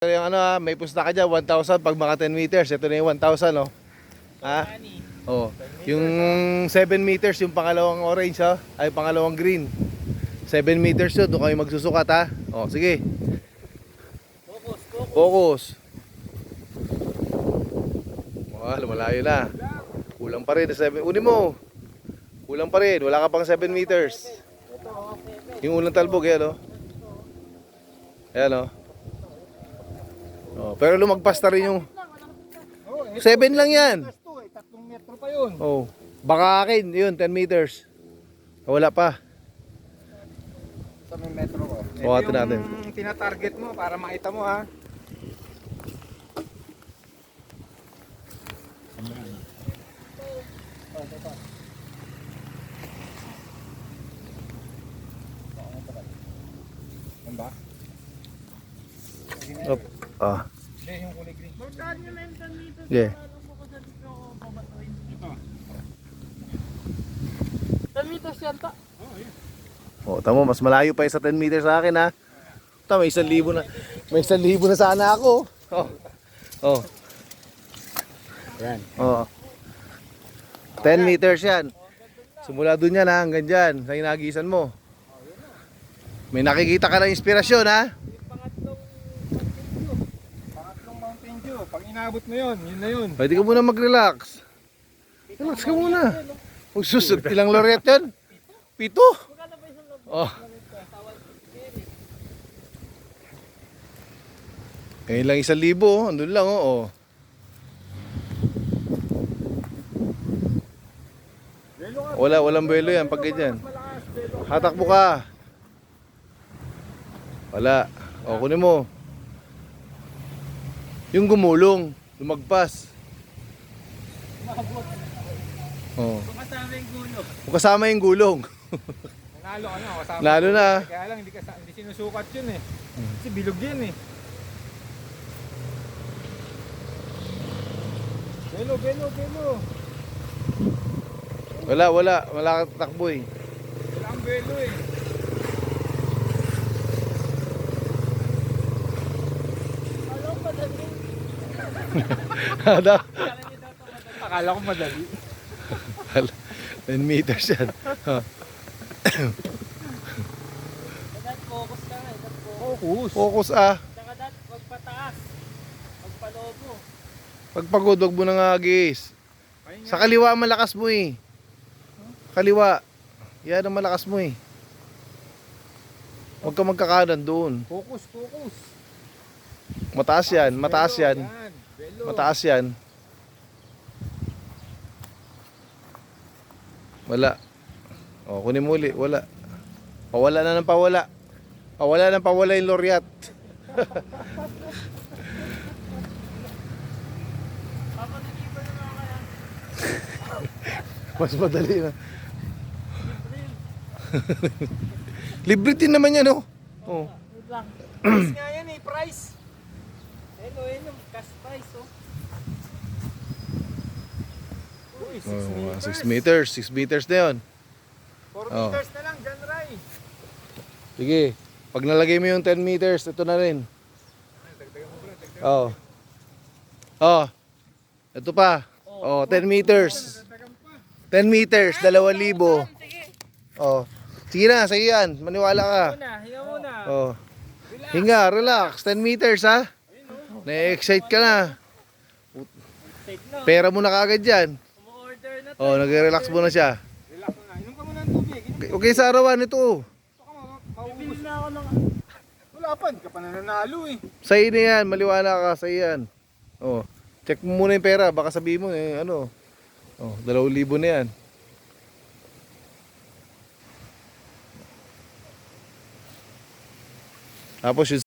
Yung ano may pusta ka dyan, 1,000 pag mga 10 meters. Ito na yung 1,000, no? Ha? Oh. Yung 7 meters, yung pangalawang orange, ha? Ay, pangalawang green. 7 meters yun, doon kayo magsusukat, ha? Oh, sige. Focus. Oh, lumalayo na. Kulang pa rin, 7. Unin mo. Kulang pa rin, wala ka pang 7 meters. Yung unang talbog, yan, oh. Ayan, oh. Oh, pero lumagpas na rin yung 7 lang yan. 3 metro pa yun. Oh, baka akin, yun, 10 meters. Wala pa. Sa may metro ko. Buhatin natin. Yung tinatarget mo para makita mo, ha. Ano ba? Op. Ah. Hindi, yung kulay green. Magkaan nyo na yung 10 meters. Yeah. Alam mo ko sa dito ako babatuin. Ito. 10 meters yan ta. Oh, tamo, mas malayo pa yung sa 10 meters sa akin, ha. Tama, 1,000 na. May 1,000 na sana ako. Oh. Oh. Yan. Oh. 10 meters yan. Simula dun yan, ha, hanggang dyan, sa inagisan mo. May nakikita ka ng inspirasyon, ha. Pangatlong Mountain Dew. Pag inabot mo yun, yun na yun. Pwede ka muna mag-relax. Relax ka muna. Magsusot, ilang lorette yan? 7? Oh. Ngayon lang 1,000, oh. Andun lang, oh. Walang belo yan pag ganyan. Hatakbo ka. Wala. O, kunin mo. Yung gumulong, lumagpas. Oh. Kasama yung gulo. Kung kasama yung gulong. Nanalo ka na. Kasama Lalo ko. na. Kaya lang, hindi sinusukat yun eh. Kasi bilog yan eh. Belo, belo, belo. Wala kang takbo eh. Wala ang belo eh. Alam mo madali. Ano? Akala ko madali. 10 meters yan. Dapat focus ka nga. Focus. Focus, ah. Saka dapat magpataas. Magpalobo. Pagpagod, wag mo nang agis. Sa kaliwa ang malakas mo eh. Kaliwa. Yan ang malakas mo eh. Huwag ka magkakanan doon. Focus, focus. Mataas yan, mataas Belo, yan. Belo. Mataas yan. Wala. O, kunin mo uli. Wala. Pawala na ng pawala. Pawala ng pawala yung laureate. Papatikipan na mga kaya. Mas madali na. Libre din naman yan, oh. Oh. Wait lang. Price nga yan eh, price. Hello, cash price oh. Uy, 6 Oh, meters. 6 meters. 6 meters na yun. 4 Oh. meters na lang, John Ray. Sige. Pag nalagay mo yung 10 meters, ito na rin. Oh. Oh. Ito pa. Oh, 10 meters. 10 meters, 2,000. Sige. Oh. Sige na, sige yan. Maniwala ka. Hinga muna. Oh. Hinga, relax. 10 meters, ha? Na-excite ka na. Take na. Pera mo na kagad yan. Umu-order na to. Oh, nagre-relax mo na siya. Relax na nga. Inom ka muna ng tubig. Okay sa arawan ito. Ito ka maubos. Bibili na ako ng... Wala pa, hindi ka pa nananalo eh. Sa'yo na yan. Maliwala ka. Sa'yo yan. Oh. Check mo muna yung pera. Baka sabihin mo, eh, ano. Oh, 2,000 na yan. Tapos yung